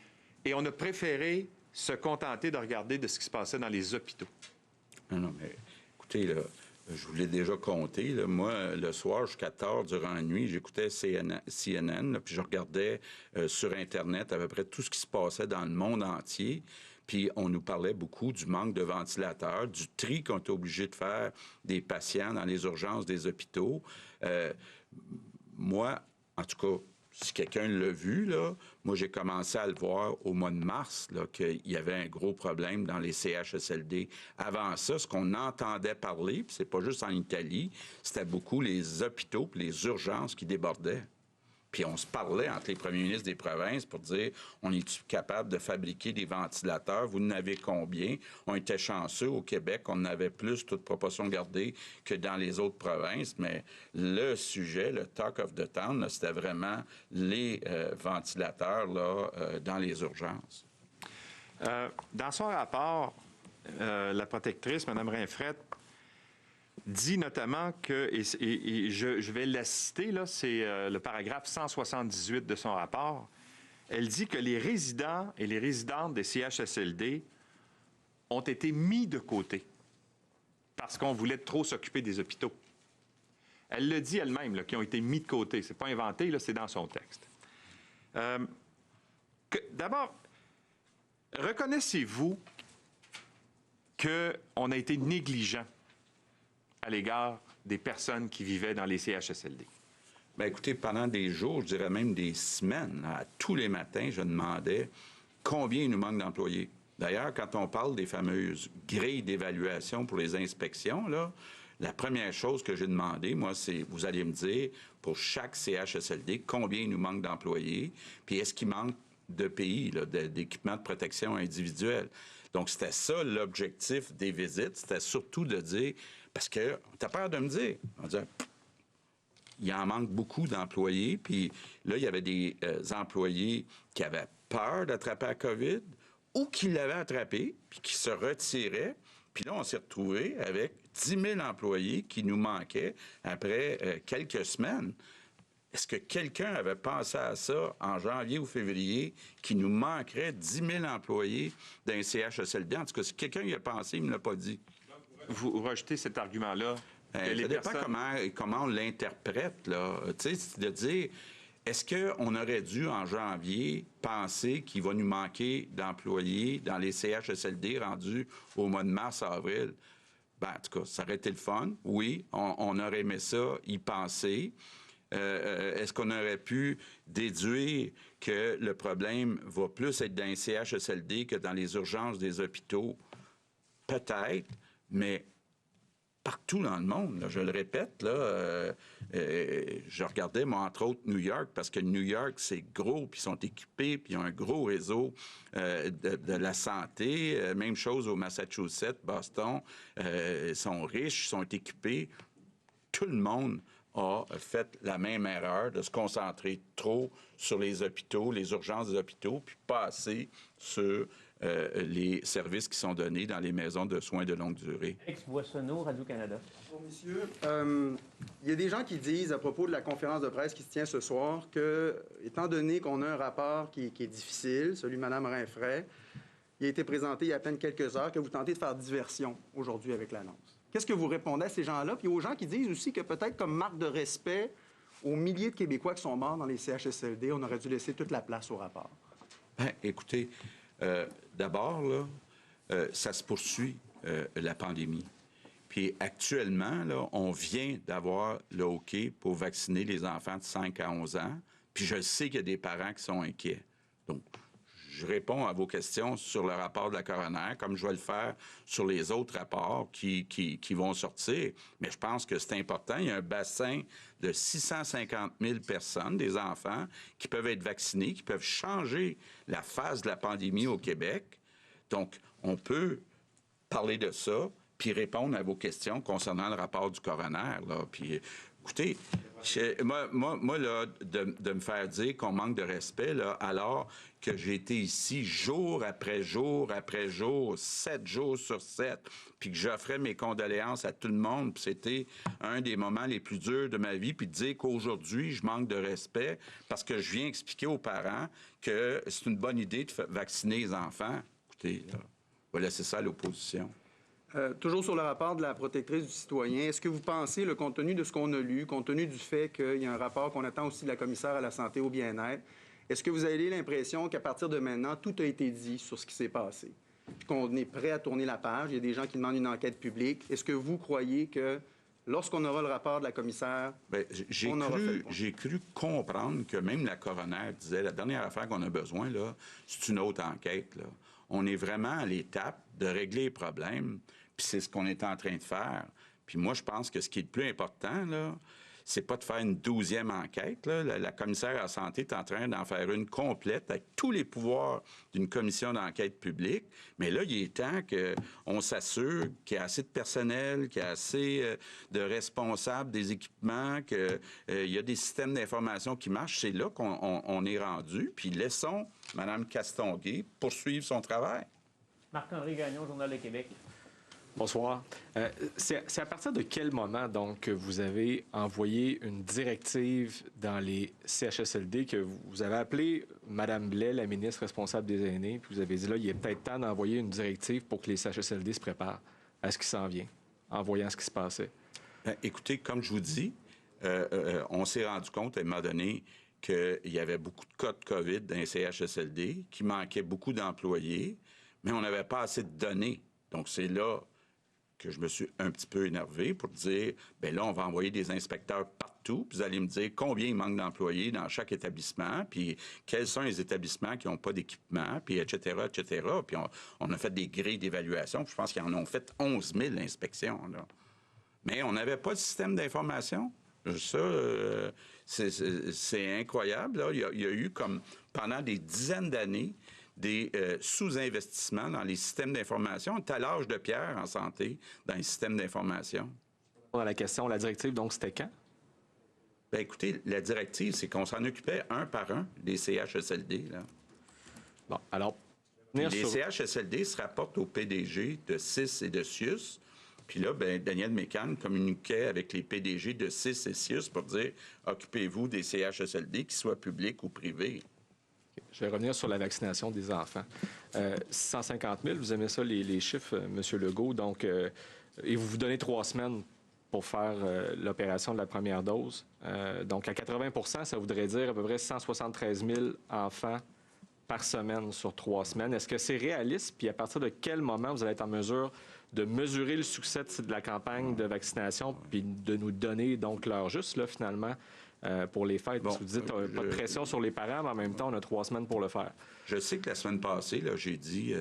Et on a préféré se contenter de regarder de ce qui se passait dans les hôpitaux. Non, mais écoutez, là, je vous l'ai déjà compté. Là, moi, le soir, jusqu'à tard, durant la nuit, j'écoutais CNN, là, puis je regardais sur Internet à peu près tout ce qui se passait dans le monde entier. Puis on nous parlait beaucoup du manque de ventilateurs, du tri qu'on était obligé de faire des patients dans les urgences des hôpitaux. Moi, en tout cas, si quelqu'un l'a vu, là, moi, j'ai commencé à le voir au mois de mars, là, qu'il y avait un gros problème dans les CHSLD. Avant ça, ce qu'on entendait parler, puis c'est pas juste en Italie, c'était beaucoup les hôpitaux puis les urgences qui débordaient. Puis on se parlait entre les premiers ministres des provinces pour dire, on est capable de fabriquer des ventilateurs? Vous en avez combien? On était chanceux au Québec, on en avait plus, toute proportion gardée, que dans les autres provinces. Mais le sujet, le talk of the town, là, c'était vraiment les ventilateurs là, dans les urgences. Dans son rapport, la protectrice, Mme Rinfret, dit notamment que, et je vais la citer, là, c'est le paragraphe 178 de son rapport, elle dit que les résidents et les résidentes des CHSLD ont été mis de côté parce qu'on voulait trop s'occuper des hôpitaux. Elle le dit elle-même, là, qu'ils ont été mis de côté. C'est pas inventé, là, c'est dans son texte. D'abord, reconnaissez-vous qu'on a été négligent à l'égard des personnes qui vivaient dans les CHSLD? Bien, écoutez, pendant des jours, je dirais même des semaines, à tous les matins, je demandais combien il nous manque d'employés. D'ailleurs, quand on parle des fameuses grilles d'évaluation pour les inspections, là, la première chose que j'ai demandé, moi, c'est, vous allez me dire, pour chaque CHSLD, combien il nous manque d'employés, puis est-ce qu'il manque de pays, d'équipements de protection individuelle. Donc, c'était ça l'objectif des visites, c'était surtout de dire, parce que t'as peur de me dire, on dit, il en manque beaucoup d'employés, puis là, il y avait des employés qui avaient peur d'attraper la COVID ou qui l'avaient attrapé, puis qui se retiraient. Puis là, on s'est retrouvés avec 10 000 employés qui nous manquaient après quelques semaines. Est-ce que quelqu'un avait pensé à ça en janvier ou février, qu'il nous manquerait 10 000 employés d'un CHSLD? En tout cas, si quelqu'un y a pensé, il ne me l'a pas dit. Vous rejetez cet argument-là? Ça dépend comment on l'interprète, là. Tu sais, c'est de dire, est-ce qu'on aurait dû, en janvier, penser qu'il va nous manquer d'employés dans les CHSLD rendus au mois de mars-avril? Ben, en tout cas, ça aurait été le fun. Oui, on aurait aimé ça, y penser. Est-ce qu'on aurait pu déduire que le problème va plus être dans les CHSLD que dans les urgences des hôpitaux? Peut-être, mais partout dans le monde, là, je le répète, là, je regardais, moi, entre autres, New York, parce que New York, c'est gros, puis ils sont équipés, puis ils ont un gros réseau de la santé. Même chose au Massachusetts, Boston. Ils sont riches, ils sont équipés. Tout le monde a fait la même erreur de se concentrer trop sur les hôpitaux, les urgences des hôpitaux, puis pas assez sur les services qui sont donnés dans les maisons de soins de longue durée. Alex Boissonneau, Radio-Canada. Bonjour, messieurs. Il y a des gens qui disent, à propos de la conférence de presse qui se tient ce soir, que, étant donné qu'on a un rapport qui est difficile, celui de Mme Rinfret, il a été présenté il y a à peine quelques heures, que vous tentez de faire diversion aujourd'hui avec l'annonce. Qu'est-ce que vous répondez à ces gens-là? Puis aux gens qui disent aussi que peut-être comme marque de respect aux milliers de Québécois qui sont morts dans les CHSLD, on aurait dû laisser toute la place au rapport. Bien, écoutez, d'abord, là, ça se poursuit, la pandémie. Puis actuellement, là, on vient d'avoir le OK pour vacciner les enfants de 5 à 11 ans. Puis je sais qu'il y a des parents qui sont inquiets. Donc, je réponds à vos questions sur le rapport de la coroner, comme je vais le faire sur les autres rapports qui vont sortir. Mais je pense que c'est important. Il y a un bassin de 650 000 personnes, des enfants, qui peuvent être vaccinés, qui peuvent changer la phase de la pandémie au Québec. Donc, on peut parler de ça, puis répondre à vos questions concernant le rapport du coroner, là. Puis, écoutez, moi là, de me faire dire qu'on manque de respect, là, alors que j'ai été ici jour après jour après jour, 7 jours sur 7, puis que j'offrais mes condoléances à tout le monde, puis c'était un des moments les plus durs de ma vie, puis de dire qu'aujourd'hui, je manque de respect parce que je viens expliquer aux parents que c'est une bonne idée de vacciner les enfants. Écoutez, là, voilà, c'est ça l'opposition. Toujours sur le rapport de la protectrice du citoyen, est-ce que vous pensez, le compte tenu de ce qu'on a lu, compte tenu du fait qu'il y a un rapport qu'on attend aussi de la commissaire à la santé et au bien-être, est-ce que vous avez l'impression qu'à partir de maintenant, tout a été dit sur ce qui s'est passé, puis qu'on est prêt à tourner la page? Il y a des gens qui demandent une enquête publique. Est-ce que vous croyez que lorsqu'on aura le rapport de la commissaire, j'ai cru comprendre que même la coroner disait, la dernière affaire qu'on a besoin, là, c'est une autre enquête, là. On est vraiment à l'étape de régler les problèmes, puis c'est ce qu'on est en train de faire. Puis moi, je pense que ce qui est le plus important, là, c'est pas de faire une 12e enquête, là. La commissaire à la santé est en train d'en faire une complète avec tous les pouvoirs d'une commission d'enquête publique. Mais là, il est temps qu'on s'assure qu'il y a assez de personnel, qu'il y a assez de responsables des équipements, qu'il y a des systèmes d'information qui marchent. C'est là qu'on est rendu. Puis laissons Mme Castonguay poursuivre son travail. Marc-André Gagnon, Journal de Québec. Bonsoir. C'est à partir de quel moment, donc, que vous avez envoyé une directive dans les CHSLD que vous avez appelé Mme Blais, la ministre responsable des aînés, puis vous avez dit, là, il est peut-être temps d'envoyer une directive pour que les CHSLD se préparent à ce qui s'en vient, en voyant ce qui se passait? Bien, écoutez, comme je vous dis, on s'est rendu compte à un moment donné qu'il y avait beaucoup de cas de COVID dans les CHSLD, qu'il manquait beaucoup d'employés, mais on n'avait pas assez de données. Donc, c'est là que je me suis un petit peu énervé pour dire, bien là, on va envoyer des inspecteurs partout, puis vous allez me dire combien il manque d'employés dans chaque établissement, puis quels sont les établissements qui n'ont pas d'équipement, puis etc., etc. Puis on a fait des grilles d'évaluation, puis je pense qu'ils en ont fait 11 000 inspections, là. Mais on n'avait pas de système d'information. Ça, c'est incroyable, là. Il y a eu, comme pendant des dizaines d'années, des sous-investissements dans les systèmes d'information. On est à l'âge de pierre en santé dans les systèmes d'information. Dans la question, la directive, donc, c'était quand? Bien, écoutez, la directive, c'est qu'on s'en occupait un par un, des CHSLD, là. Bon, alors... Les CHSLD se rapportent au PDG de CIS et de CIUS. Puis là, bien, Daniel Mécan communiquait avec les PDG de CIS et CIUS pour dire « Occupez-vous des CHSLD, qu'ils soient publics ou privés. » Je vais revenir sur la vaccination des enfants. 650 000, vous aimez ça, les chiffres, M. Legault. Donc, et vous vous donnez 3 semaines pour faire l'opération de la première dose. Donc, à 80 % ça voudrait dire à peu près 173 000 enfants par semaine sur 3 semaines. Est-ce que c'est réaliste? Puis à partir de quel moment vous allez être en mesure de mesurer le succès de la campagne de vaccination puis de nous donner donc l'heure juste, là, finalement, pour les fêtes? Parce que vous dites pas de pression sur les parents, mais en même temps, on a 3 semaines pour le faire. Je sais que la semaine passée, là, j'ai dit,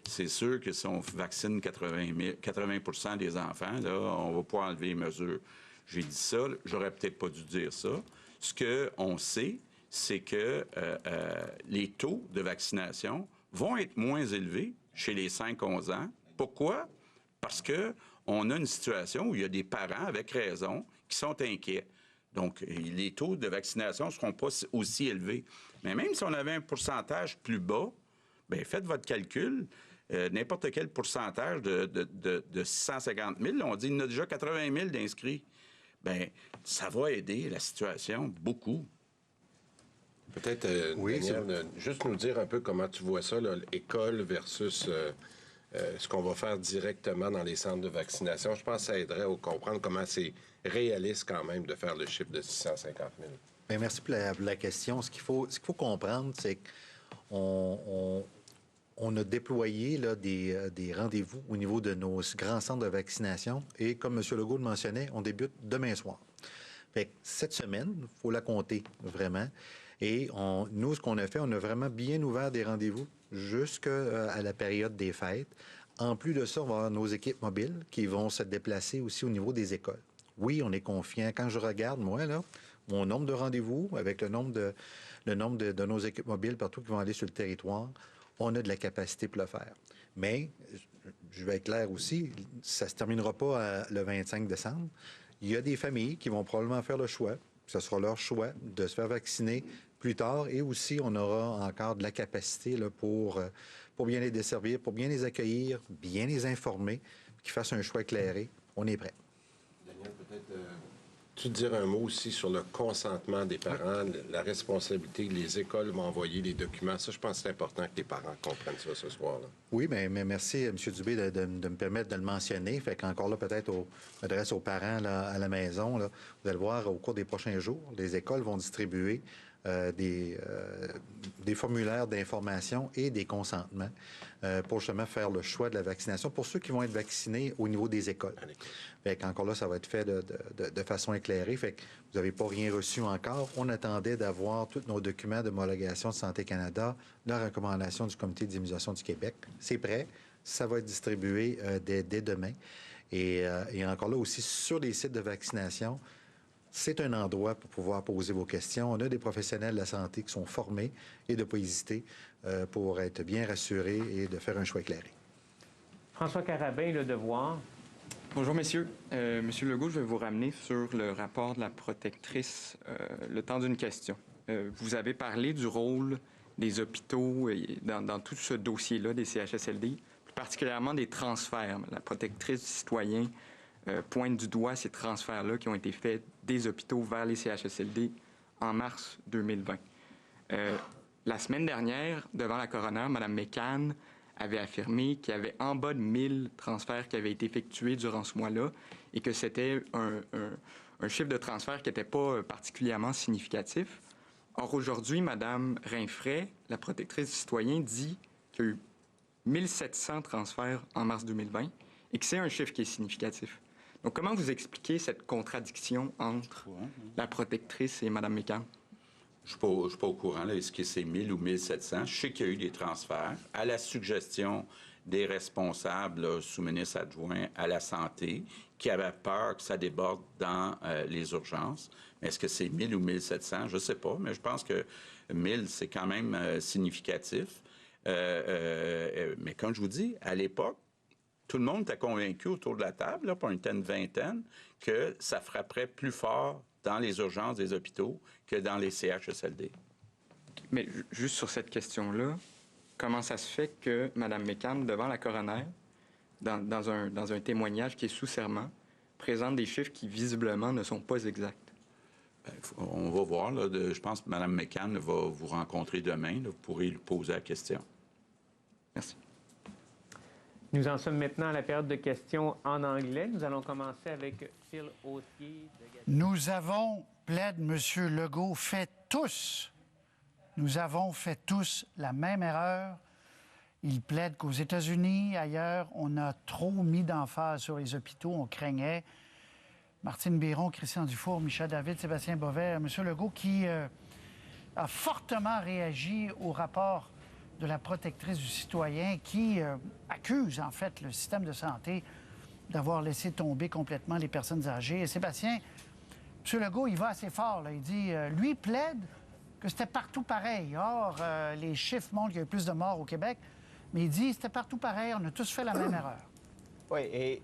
c'est sûr que si on vaccine 80 % des enfants, là, on va pouvoir enlever les mesures. J'ai dit ça, j'aurais peut-être pas dû dire ça. Ce qu'on sait, c'est que les taux de vaccination vont être moins élevés chez les 5-11 ans. Pourquoi? Parce qu'on a une situation où il y a des parents, avec raison, qui sont inquiets. Donc, les taux de vaccination ne seront pas aussi élevés. Mais même si on avait un pourcentage plus bas, bien, faites votre calcul. N'importe quel pourcentage de 650 000, on dit qu'il y en a déjà 80 000 d'inscrits. Bien, ça va aider la situation beaucoup. Peut-être, Daniel, juste nous dire un peu comment tu vois ça, l'école versus ce qu'on va faire directement dans les centres de vaccination. Je pense que ça aiderait à comprendre comment c'est réaliste quand même de faire le chiffre de 650 000. Bien, merci pour la question. Ce qu'il faut comprendre, c'est qu'on a déployé là, des rendez-vous au niveau de nos grands centres de vaccination et, comme M. Legault le mentionnait, on débute demain soir. Fait que cette semaine, il faut la compter vraiment. Et nous, ce qu'on a fait, on a vraiment bien ouvert des rendez-vous jusqu'à la période des fêtes. En plus de ça, on va avoir nos équipes mobiles qui vont se déplacer aussi au niveau des écoles. Oui, on est confiant. Quand je regarde, moi, là, mon nombre de rendez-vous avec le nombre de nos équipes mobiles partout qui vont aller sur le territoire, on a de la capacité pour le faire. Mais, je vais être clair aussi, ça ne se terminera pas le 25 décembre. Il y a des familles qui vont probablement faire le choix, ce sera leur choix, de se faire vacciner plus tard. Et aussi, on aura encore de la capacité là, pour bien les desservir, pour bien les accueillir, bien les informer, qu'ils fassent un choix éclairé. On est prêt. Daniel, peut-être tu dire un mot aussi sur le consentement des parents, la responsabilité que les écoles vont envoyer les documents. Ça, je pense que c'est important que les parents comprennent ça ce soir-là. Oui, mais merci, M. Dubé, de me permettre de le mentionner. Fait qu'encore là, peut-être, m'adresse aux parents là, à la maison. Là, vous allez voir, au cours des prochains jours, les écoles vont distribuer des formulaires d'information et des consentements pour justement faire le choix de la vaccination pour ceux qui vont être vaccinés au niveau des écoles. Fait qu'encore là, ça va être fait de façon éclairée. Fait que vous n'avez pas rien reçu encore. On attendait d'avoir tous nos documents d'homologation de Santé Canada, la recommandation du Comité d'immunisation du Québec. C'est prêt. Ça va être distribué dès demain. Et encore là aussi, sur les sites de vaccination, c'est un endroit pour pouvoir poser vos questions. On a des professionnels de la santé qui sont formés et de ne pas hésiter pour être bien rassurés et de faire un choix éclairé. François Carabin, Le Devoir. Bonjour, messieurs. Monsieur Legault, je vais vous ramener sur le rapport de la protectrice le temps d'une question. Vous avez parlé du rôle des hôpitaux dans tout ce dossier-là des CHSLD, plus particulièrement des transferts. La protectrice du citoyen pointe du doigt ces transferts-là qui ont été faits des hôpitaux vers les CHSLD en mars 2020. La semaine dernière, devant la coroner, Mme McCann avait affirmé qu'il y avait en bas de 1000 transferts qui avaient été effectués durant ce mois-là et que c'était un chiffre de transfert qui n'était pas particulièrement significatif. Or, aujourd'hui, Mme Rinfret, la protectrice du citoyen, dit qu'il y a eu 1700 transferts en mars 2020 et que c'est un chiffre qui est significatif. Donc, comment vous expliquez cette contradiction entre la protectrice et Mme McCann? Je ne suis pas au courant. Est-ce que c'est 1000 ou 1700? Je sais qu'il y a eu des transferts à la suggestion des responsables sous-ministres adjoints à la santé qui avaient peur que ça déborde dans les urgences. Mais est-ce que c'est 1000 ou 1700? Je ne sais pas, mais je pense que 1000, c'est quand même significatif. Mais comme je vous dis, à l'époque, tout le monde était convaincu autour de la table, là, pour une vingtaine, que ça frapperait plus fort dans les urgences des hôpitaux que dans les CHSLD. Mais juste sur cette question-là, comment ça se fait que Mme McCann, devant la coroner, dans un témoignage qui est sous serment, présente des chiffres qui, visiblement, ne sont pas exacts? Bien, on va voir. Là, je pense que Mme McCann va vous rencontrer demain. Là, vous pourrez lui poser la question. Merci. Nous en sommes maintenant à la période de questions en anglais. Nous allons commencer avec Phil Authier. Nous avons, plaide M. Legault, nous avons fait tous la même erreur. Il plaide qu'aux États-Unis, ailleurs, on a trop mis d'emphase sur les hôpitaux, on craignait. Martine Biron, Christian Dufour, Michel David, Sébastien Bovet, M. Legault qui a fortement réagi au rapport de la protectrice du citoyen qui accuse, en fait, le système de santé d'avoir laissé tomber complètement les personnes âgées. Et Sébastien, M. Legault, il va assez fort. Là. Il dit, lui plaide que c'était partout pareil. Or, les chiffres montrent qu'il y a eu plus de morts au Québec, mais il dit que c'était partout pareil, on a tous fait la même erreur. Oui, et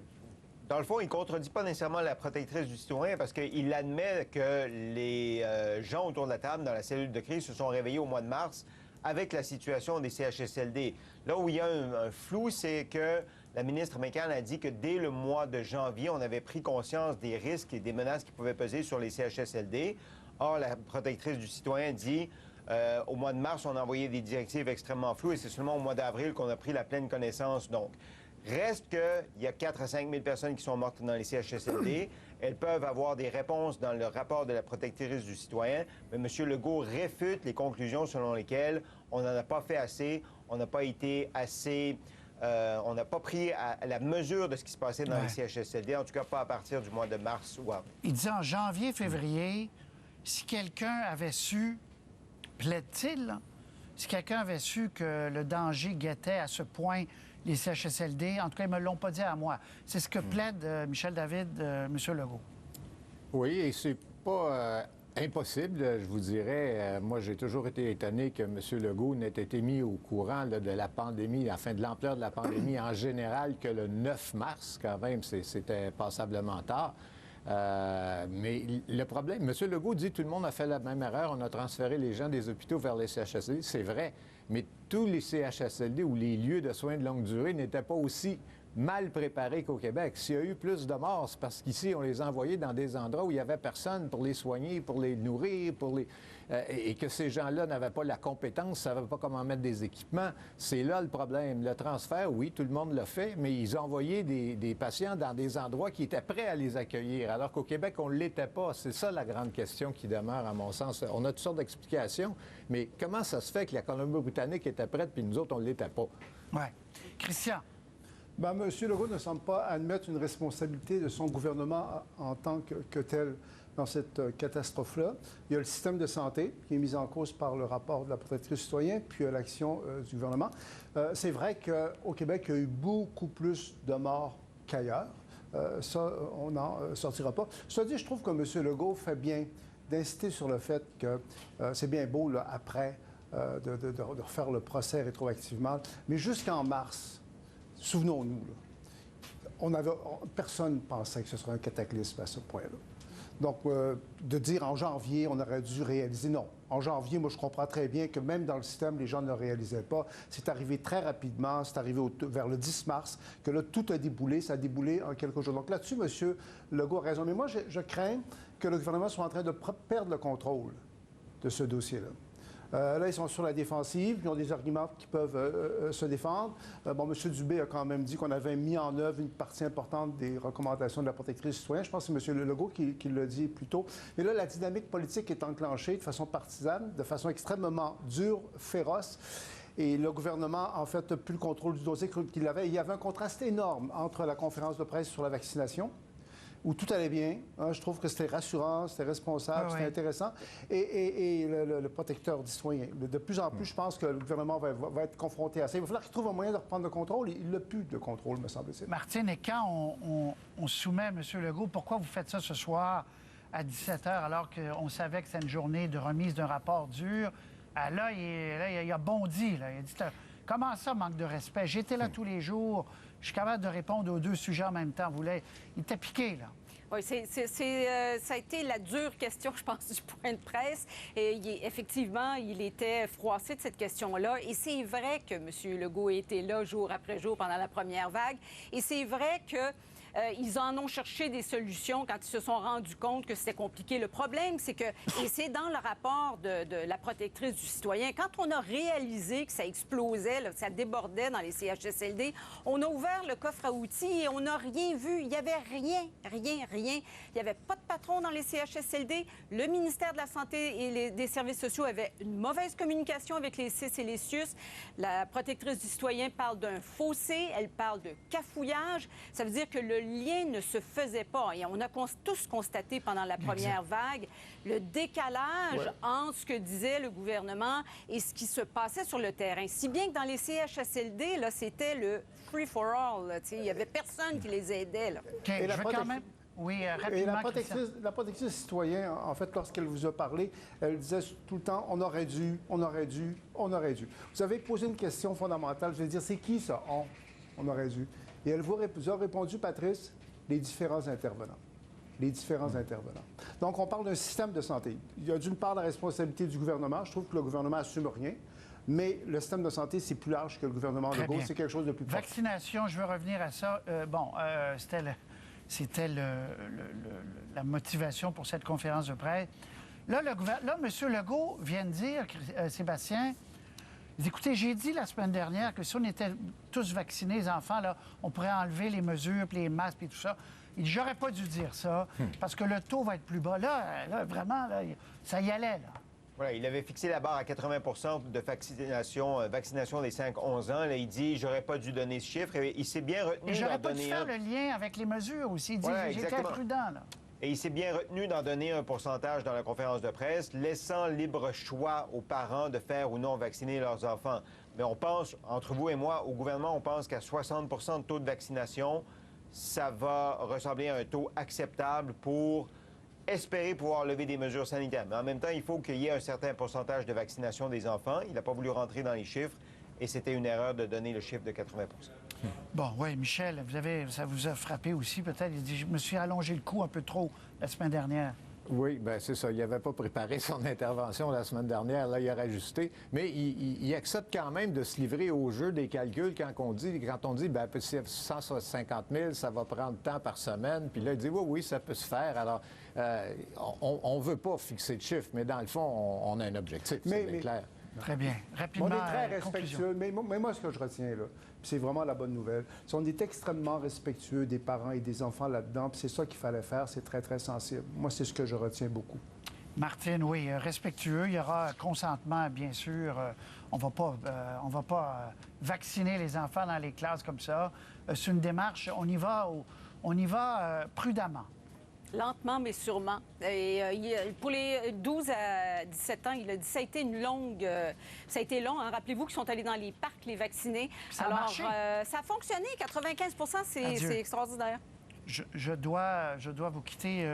dans le fond, il ne contredit pas nécessairement la protectrice du citoyen parce qu'il admet que les gens autour de la table dans la cellule de crise se sont réveillés au mois de mars avec la situation des CHSLD. Là où il y a un flou, c'est que la ministre McCann a dit que dès le mois de janvier, on avait pris conscience des risques et des menaces qui pouvaient peser sur les CHSLD. Or, la protectrice du citoyen dit au mois de mars, on a envoyé des directives extrêmement floues et c'est seulement au mois d'avril qu'on a pris la pleine connaissance. Donc, reste qu'il y a 4 à 5 000 personnes qui sont mortes dans les CHSLD. Elles peuvent avoir des réponses dans le rapport de la protectrice du citoyen, mais M. Legault réfute les conclusions selon lesquelles on n'en a pas fait assez, on n'a pas été assez... on n'a pas pris à la mesure de ce qui se passait dans les CHSLD, en tout cas pas à partir du mois de mars ou avril. Il dit en janvier, février, si quelqu'un avait su, plaide-t-il, là, si quelqu'un avait su que le danger guettait à ce point les CHSLD, en tout cas, ils ne me l'ont pas dit à moi. C'est ce que plaide Michel David, M. Legault. Oui, et c'est pas impossible, je vous dirais. Moi, j'ai toujours été étonné que M. Legault n'ait été mis au courant là, de la pandémie, enfin de l'ampleur de la pandémie en général, que le 9 mars, quand même, c'était passablement tard. Mais le problème, M. Legault dit que tout le monde a fait la même erreur, on a transféré les gens des hôpitaux vers les CHSLD, c'est vrai, mais tous les CHSLD ou les lieux de soins de longue durée n'étaient pas aussi mal préparés qu'au Québec. S'il y a eu plus de morts, c'est parce qu'ici, on les a envoyés dans des endroits où il n'y avait personne pour les soigner, pour les nourrir, et que ces gens-là n'avaient pas la compétence, ne savaient pas comment mettre des équipements. C'est là le problème. Le transfert, oui, tout le monde l'a fait, mais ils ont envoyé des patients dans des endroits qui étaient prêts à les accueillir, alors qu'au Québec, on ne l'était pas. C'est ça la grande question qui demeure, à mon sens. On a toutes sortes d'explications, mais comment ça se fait que la Colombie-Britannique était prête, puis nous autres, on ne l'était pas? Oui. Christian. Bien, M. Legault ne semble pas admettre une responsabilité de son gouvernement en tant que tel dans cette catastrophe-là. Il y a le système de santé qui est mis en cause par le rapport de la protectrice citoyen, puis l'action du gouvernement. C'est vrai qu'au Québec, il y a eu beaucoup plus de morts qu'ailleurs. Ça, on n'en sortira pas. Cela dit, je trouve que M. Legault fait bien d'insister sur le fait que c'est bien beau, là, après, de refaire le procès rétroactivement, mais jusqu'en mars, souvenons-nous, personne ne pensait que ce serait un cataclysme à ce point-là. Donc, de dire en janvier, on aurait dû réaliser, non. En janvier, moi, je comprends très bien que même dans le système, les gens ne le réalisaient pas. C'est arrivé très rapidement, c'est arrivé vers le 10 mars, que là, tout a déboulé, ça a déboulé en quelques jours. Donc là-dessus, M. Legault a raison. Mais moi, je crains que le gouvernement soit en train de perdre le contrôle de ce dossier-là. Là, ils sont sur la défensive, ils ont des arguments qui peuvent se défendre. Bon, M. Dubé a quand même dit qu'on avait mis en œuvre une partie importante des recommandations de la protectrice citoyenne. Je pense que c'est M. Legault qui l'a dit plus tôt. Mais là, la dynamique politique est enclenchée de façon partisane, de façon extrêmement dure, féroce. Et le gouvernement, en fait, n'a plus le contrôle du dossier qu'il avait. Il y avait un contraste énorme entre la conférence de presse sur la vaccination, où tout allait bien. Hein, je trouve que c'était rassurant, c'était responsable, c'était intéressant. Et le protecteur du citoyen. De plus en plus, je pense que le gouvernement va être confronté à ça. Il va falloir qu'il trouve un moyen de reprendre le contrôle. Il n'a plus de contrôle, me semble-t-il. Martine, et quand on soumet M. Legault, pourquoi vous faites ça ce soir à 17 h alors qu'on savait que c'était une journée de remise d'un rapport dur? Là, il a bondi. Là. Il a dit comment ça, manque de respect? J'étais là tous les jours. Je suis capable de répondre aux deux sujets en même temps. Il était piqué, là. Oui, ça a été la dure question, je pense, du point de presse. Et effectivement, il était froissé de cette question-là. Et c'est vrai que M. Legault était là jour après jour pendant la première vague. Et c'est vrai que ils en ont cherché des solutions quand ils se sont rendus compte que c'était compliqué. Le problème, c'est que, et c'est dans le rapport de la protectrice du citoyen, quand on a réalisé que ça explosait, là, que ça débordait dans les CHSLD, on a ouvert le coffre à outils et on n'a rien vu. Il n'y avait rien. Il n'y avait pas de patron dans les CHSLD. Le ministère de la Santé et des Services sociaux avait une mauvaise communication avec les CIS et les CIUS. La protectrice du citoyen parle d'un fossé, elle parle de cafouillage. Ça veut dire que le lien ne se faisait pas. Et on a tous constaté pendant la première vague le décalage entre ce que disait le gouvernement et ce qui se passait sur le terrain. Si bien que dans les CHSLD, là, c'était le free for all. Il n'y avait personne qui les aidait. Là. Okay, je veux quand même... Oui, rapidement. Et la protectrice citoyen, en fait, lorsqu'elle vous a parlé, elle disait tout le temps, on aurait dû. Vous avez posé une question fondamentale. Je veux dire, c'est qui ça, on aurait dû? Et elle vous a répondu, Patrice, les différents intervenants. Donc, on parle d'un système de santé. Il y a d'une part la responsabilité du gouvernement. Je trouve que le gouvernement n'assume rien. Mais le système de santé, c'est plus large que le gouvernement Très Legault. bien. C'est quelque chose de plus proche. Vaccination, je veux revenir à ça. C'était la motivation pour cette conférence de presse. Là, M. Legault vient de dire, Sébastien, il dit, écoutez, j'ai dit la semaine dernière que si on était tous vaccinés, les enfants, là, on pourrait enlever les mesures, puis les masques, et tout ça. Il dit, j'aurais pas dû dire ça, parce que le taux va être plus bas. Là vraiment, là, ça y allait, là. Voilà, il avait fixé la barre à 80 de vaccination des 5-11 ans. Là, il dit, j'aurais pas dû donner ce chiffre. Et il s'est bien retenu Et j'aurais d'en pas dû donner faire le lien avec les mesures aussi. Il dit, Voilà, j'étais exactement. prudent, là. Et il s'est bien retenu d'en donner un pourcentage dans la conférence de presse, laissant libre choix aux parents de faire ou non vacciner leurs enfants. Mais on pense, entre vous et moi, au gouvernement, on pense qu'à 60 de taux de vaccination, ça va ressembler à un taux acceptable pour espérer pouvoir lever des mesures sanitaires. Mais en même temps, il faut qu'il y ait un certain pourcentage de vaccination des enfants. Il n'a pas voulu rentrer dans les chiffres et c'était une erreur de donner le chiffre de 80 Bon, oui, Michel, ça vous a frappé aussi, peut-être. Il dit, je me suis allongé le cou un peu trop la semaine dernière. Oui, bien, c'est ça. Il n'avait pas préparé son intervention la semaine dernière. Là, il a rajusté. Mais il accepte quand même de se livrer au jeu des calculs quand on dit, bien, 150 000, ça va prendre tant par semaine. Puis là, il dit, oui, ça peut se faire. Alors, on ne veut pas fixer de chiffre, mais dans le fond, on a un objectif, c'est clair. Très bien. Rapidement, On est très conclusion. respectueux. Mais moi, ce que je retiens, là, c'est vraiment la bonne nouvelle, c'est qu'on est extrêmement respectueux des parents et des enfants là-dedans. Puis c'est ça qu'il fallait faire. C'est très, très sensible. Moi, c'est ce que je retiens beaucoup. Martine, oui, respectueux. Il y aura consentement, bien sûr. On ne va pas vacciner les enfants dans les classes comme ça. C'est une démarche. On y va prudemment. Lentement, mais sûrement. Et pour les 12 à 17 ans, il a dit ça a été ça a été long. Hein. Rappelez-vous qu'ils sont allés dans les parcs les vacciner. Ça a marché. Ça a fonctionné. 95 c'est extraordinaire. Je dois vous quitter.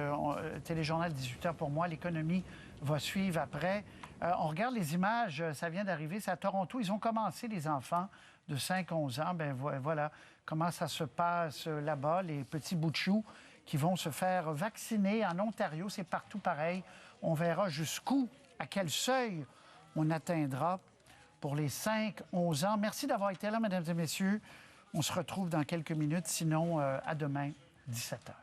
Téléjournal 18h pour moi. L'économie va suivre après. On regarde les images. Ça vient d'arriver. C'est à Toronto. Ils ont commencé, les enfants de 5-11 ans. Ben voilà comment ça se passe là-bas, les petits bouts de choux qui vont se faire vacciner en Ontario. C'est partout pareil. On verra jusqu'où, à quel seuil on atteindra pour les 5-11 ans. Merci d'avoir été là, mesdames et messieurs. On se retrouve dans quelques minutes. Sinon, à demain, 17h.